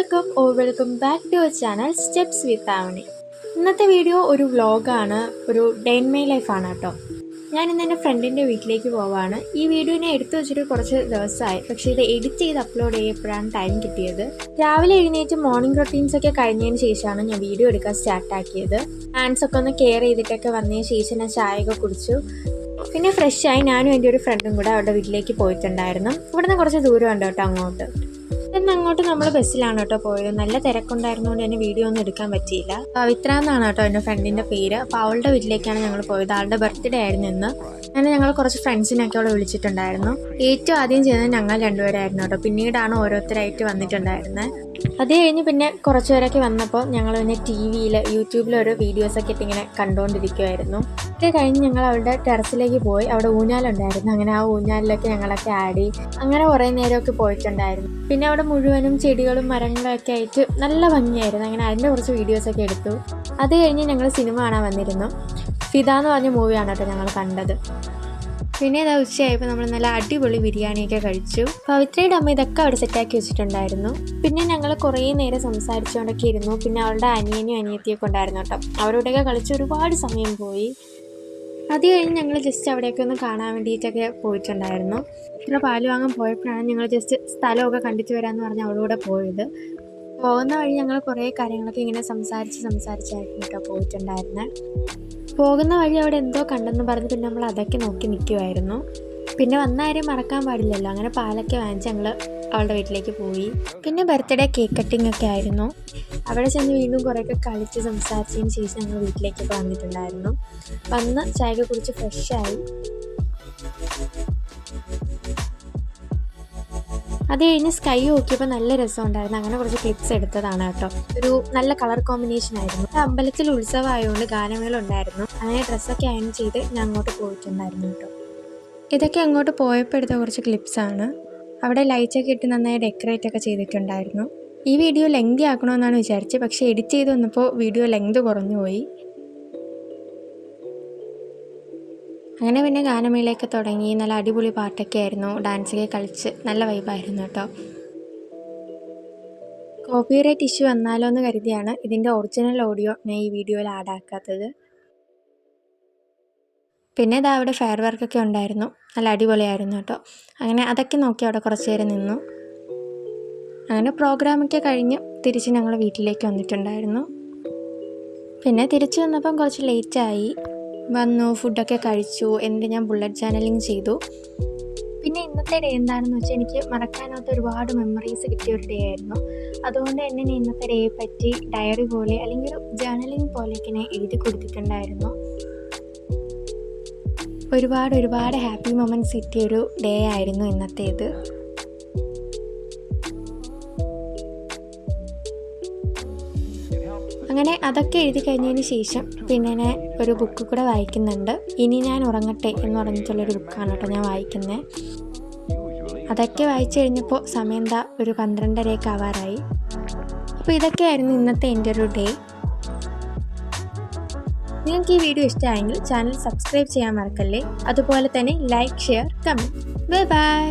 Welcome or welcome back to our channel Steps with Avani. ഇന്നത്തെ video ഒരു വ്ളോഗാണ്, ഒരു ഡേ ഇൻ മൈ ലൈഫാണ് കേട്ടോ. ഞാൻ ഇന്ന് എൻ്റെ ഫ്രണ്ടിൻ്റെ വീട്ടിലേക്ക് പോവാണ്. ഈ വീഡിയോ ഞാൻ എടുത്തു വെച്ചിട്ട് കുറച്ച് ദിവസമായി, പക്ഷേ ഇത് എഡിറ്റ് ചെയ്ത് അപ്ലോഡ് ചെയ്യപ്പോഴാണ് ടൈം കിട്ടിയത്. രാവിലെ എഴുന്നേറ്റ് മോർണിംഗ് റൊട്ടീൻസൊക്കെ കഴിഞ്ഞതിന് ശേഷമാണ് ഞാൻ വീഡിയോ എടുക്കാൻ സ്റ്റാർട്ടാക്കിയത്. ഹാൻഡ്സൊക്കെ ഒന്ന് കെയർ ചെയ്തിട്ടൊക്കെ വന്നതിന് ശേഷം ഞാൻ ചായയൊക്കെ കുടിച്ചു. പിന്നെ ഫ്രഷായി ഞാനും എൻ്റെ ഒരു ഫ്രണ്ടും കൂടെ അവരുടെ വീട്ടിലേക്ക് പോയിട്ടുണ്ടായിരുന്നു. ഇവിടുന്ന് കുറച്ച് ദൂരമുണ്ട് കേട്ടോ അങ്ങോട്ട്. അങ്ങോട്ട് നമ്മൾ ബസ്സിലാണ് കേട്ടോ പോയത്. നല്ല തിരക്കുണ്ടായിരുന്നുകൊണ്ട് തന്നെ വീഡിയോ ഒന്നും എടുക്കാൻ പറ്റിയില്ല. പവിത്ര എന്നാണ് കേട്ടോ എൻ്റെ ഫ്രണ്ടിൻ്റെ പേര്. അപ്പോൾ അവളുടെ വീട്ടിലേക്കാണ് ഞങ്ങൾ പോയത്. ആളുടെ ബർത്ത്ഡേ ആയിരുന്നു ഇന്ന്. അങ്ങനെ ഞങ്ങൾ കുറച്ച് ഫ്രണ്ട്സിനൊക്കെ അവളെ വിളിച്ചിട്ടുണ്ടായിരുന്നു. ഏറ്റവും ആദ്യം ചെയ്യുന്നത് ഞങ്ങൾ രണ്ടുപേരായിരുന്നു കേട്ടോ. പിന്നീടാണ് ഓരോരുത്തരായിട്ട് വന്നിട്ടുണ്ടായിരുന്നത്. അത് കഴിഞ്ഞ് പിന്നെ കുറച്ച് പേരൊക്കെ വന്നപ്പോൾ ഞങ്ങൾ പിന്നെ TV-യിൽ യൂട്യൂബിൽ ഓരോ വീഡിയോസൊക്കെ ഇട്ട് ഇങ്ങനെ കണ്ടുകൊണ്ടിരിക്കുമായിരുന്നു. ഇത് കഴിഞ്ഞ് ഞങ്ങൾ അവളുടെ ടെറസിലേക്ക് പോയി. അവിടെ ഊഞ്ഞാലുണ്ടായിരുന്നു. അങ്ങനെ ആ ഊഞ്ഞാലിലൊക്കെ ഞങ്ങളൊക്കെ ആടി. അങ്ങനെ കുറേ നേരമൊക്കെ പോയിട്ടുണ്ടായിരുന്നു. പിന്നെ അവിടെ മുഴുവനും ചെടികളും മരങ്ങളൊക്കെ ആയിട്ട് നല്ല ഭംഗിയായിരുന്നു. അങ്ങനെ അതിൻ്റെ കുറച്ച് വീഡിയോസൊക്കെ എടുത്തു. അത് കഴിഞ്ഞ് ഞങ്ങൾ സിനിമ കാണാൻ വന്നിരുന്നു. ഫിദ എന്ന് പറഞ്ഞ മൂവിയാണ് കേട്ടോ ഞങ്ങൾ കണ്ടത്. പിന്നെ ഇതാ ഉച്ചയായപ്പോൾ നമ്മൾ നല്ല അടിപൊളി ബിരിയാണിയൊക്കെ കഴിച്ചു. പവിത്രയുടെ അമ്മ ഇതൊക്കെ അവിടെ സെറ്റാക്കി വെച്ചിട്ടുണ്ടായിരുന്നു. പിന്നെ ഞങ്ങൾ കുറേ നേരം സംസാരിച്ചുകൊണ്ടൊക്കെ ഇരുന്നു. പിന്നെ അവളുടെ അനിയനും അനിയത്തിയൊക്കെ ഉണ്ടായിരുന്നു കേട്ടോ. അവരോടൊക്കെ കളിച്ച് ഒരുപാട് സമയം പോയി. അത് കഴിഞ്ഞ് ഞങ്ങൾ ജസ്റ്റ് അവിടെയൊക്കെ ഒന്ന് കാണാൻ വേണ്ടിയിട്ടൊക്കെ പോയിട്ടുണ്ടായിരുന്നു. പിന്നെ പാല് വാങ്ങാൻ പോയപ്പോഴാണ് ഞങ്ങൾ ജസ്റ്റ് സ്ഥലമൊക്കെ കണ്ടിട്ട് വരാമെന്ന് പറഞ്ഞ് അവളൂടെ പോയത്. പോകുന്ന വഴി ഞങ്ങൾ കുറേ കാര്യങ്ങളൊക്കെ ഇങ്ങനെ സംസാരിച്ചായിരുന്നു കേട്ടോ പോയിട്ടുണ്ടായിരുന്നത്. പോകുന്ന വഴി അവിടെ എന്തോ കണ്ടെന്ന് പറഞ്ഞ് പിന്നെ നമ്മൾ അതൊക്കെ നോക്കി നിൽക്കുമായിരുന്നു. പിന്നെ വന്ന കാര്യം മറക്കാൻ പാടില്ലല്ലോ. അങ്ങനെ പാലൊക്കെ വാങ്ങിച്ച് ഞങ്ങൾ അവളുടെ വീട്ടിലേക്ക് പോയി. പിന്നെ ബർത്ത്ഡേ കേക്ക് കട്ടിംഗ് ഒക്കെ ആയിരുന്നു. അവിടെ ചെന്ന് വീണ്ടും കുറേയൊക്കെ കളിച്ച് സംസാരിച്ചതിന് ശേഷം ഞങ്ങൾ വീട്ടിലേക്കൊക്കെ വന്നിട്ടുണ്ടായിരുന്നു. വന്ന് ചായയൊക്കെ കുടിച്ച് ഫ്രഷായി. അത് കഴിഞ്ഞ് സ്കൈ നോക്കിയപ്പോൾ നല്ല രസമുണ്ടായിരുന്നു. അങ്ങനെ കുറച്ച് ക്ലിപ്സ് എടുത്തതാണ് കേട്ടോ. ഒരു നല്ല കളർ കോമ്പിനേഷൻ ആയിരുന്നു. അമ്പലത്തിൽ ഉത്സവമായതുകൊണ്ട് ഗാനമേള ഉണ്ടായിരുന്നു. അങ്ങനെ ഡ്രസ്സൊക്കെ അയൺ ചെയ്ത് ഞാൻ അങ്ങോട്ട് പോയിട്ടുണ്ടായിരുന്നു കേട്ടോ. ഇതൊക്കെ അങ്ങോട്ട് പോയപ്പോൾ എടുത്ത കുറച്ച് ക്ലിപ്സാണ്. അവിടെ ലൈറ്റൊക്കെ ഇട്ട് നന്നായി ഡെക്കറേറ്റ് ഒക്കെ ചെയ്തിട്ടുണ്ടായിരുന്നു. ഈ വീഡിയോ ലെങ്തി ആക്കണമെന്നാണ് വിചാരിച്ചത്. പക്ഷേ എഡിറ്റ് ചെയ്ത് വന്നപ്പോൾ വീഡിയോ ലെങ്ത് കുറഞ്ഞു പോയി. അങ്ങനെ പിന്നെ ഗാനമേളയൊക്കെ തുടങ്ങി. നല്ല അടിപൊളി പാട്ടൊക്കെ ആയിരുന്നു. ഡാൻസൊക്കെ കളിച്ച് നല്ല വൈബായിരുന്നു കേട്ടോ. കോപ്പിറൈറ്റ് ഇഷ്യൂ വന്നാലോ എന്ന് കരുതിയാണ് ഇതിൻ്റെ ഒറിജിനൽ ഓഡിയോ ഞാൻ ഈ വീഡിയോയിൽ ആഡ് ആക്കാത്തത്. പിന്നെ ഇതാ അവിടെ ഫെയർ വർക്കൊക്കെ ഉണ്ടായിരുന്നു. നല്ല അടിപൊളിയായിരുന്നു കേട്ടോ. അങ്ങനെ അതൊക്കെ നോക്കി അവിടെ കുറച്ച് നേരം നിന്നു. അങ്ങനെ പ്രോഗ്രാമൊക്കെ കഴിഞ്ഞ് തിരിച്ച് ഞങ്ങൾ വീട്ടിലേക്ക് വന്നിട്ടുണ്ടായിരുന്നു. പിന്നെ തിരിച്ചു വന്നപ്പം കുറച്ച് ലേറ്റായി. വന്നു, ഫുഡൊക്കെ കഴിച്ചു. എന്നിട്ട് ഞാൻ ബുള്ളറ്റ് ജേർണലിങ് ചെയ്തു. പിന്നെ ഇന്നത്തെ ഡേ എന്താണെന്ന് വെച്ചാൽ എനിക്ക് മറക്കാനാവാത്ത ഒരുപാട് മെമ്മറീസ് കിട്ടിയ ഒരു ഡേ ആയിരുന്നു. അതുകൊണ്ട് തന്നെ ഞാൻ ഇന്നത്തെ ഡേയെ പറ്റി ഡയറി പോലെ അല്ലെങ്കിൽ ഒരു ജേർണലിങ് പോലെയൊക്കെ ഞാൻ എഴുതി കൊടുത്തിട്ടുണ്ടായിരുന്നു. ഒരുപാട് ഹാപ്പി മൊമെൻറ്റ്സ് കിട്ടിയൊരു ഡേ ആയിരുന്നു ഇന്നത്തേത്. അങ്ങനെ അതൊക്കെ എഴുതി കഴിഞ്ഞതിന് ശേഷം പിന്നെ ഞാൻ ഒരു ബുക്ക് കൂടെ വായിക്കുന്നുണ്ട്. ഇനി ഞാൻ ഉറങ്ങട്ടെ എന്ന് പറഞ്ഞിട്ടുള്ളൊരു ബുക്കാണ് കേട്ടോ ഞാൻ വായിക്കുന്നത്. അതൊക്കെ വായിച്ചു കഴിഞ്ഞപ്പോൾ സമയം എന്താ ഒരു 12:30 ആവാറായി. അപ്പോൾ ഇതൊക്കെയായിരുന്നു ഇന്നത്തെ എൻ്റെ ഒരു ഡേ. നിങ്ങൾക്ക് ഈ വീഡിയോ ഇഷ്ടമായെങ്കിൽ ചാനൽ സബ്സ്ക്രൈബ് ചെയ്യാൻ മറക്കല്ലേ. അതുപോലെ തന്നെ ലൈക്ക്, ഷെയർ, കമൻറ്റ്. ബൈ.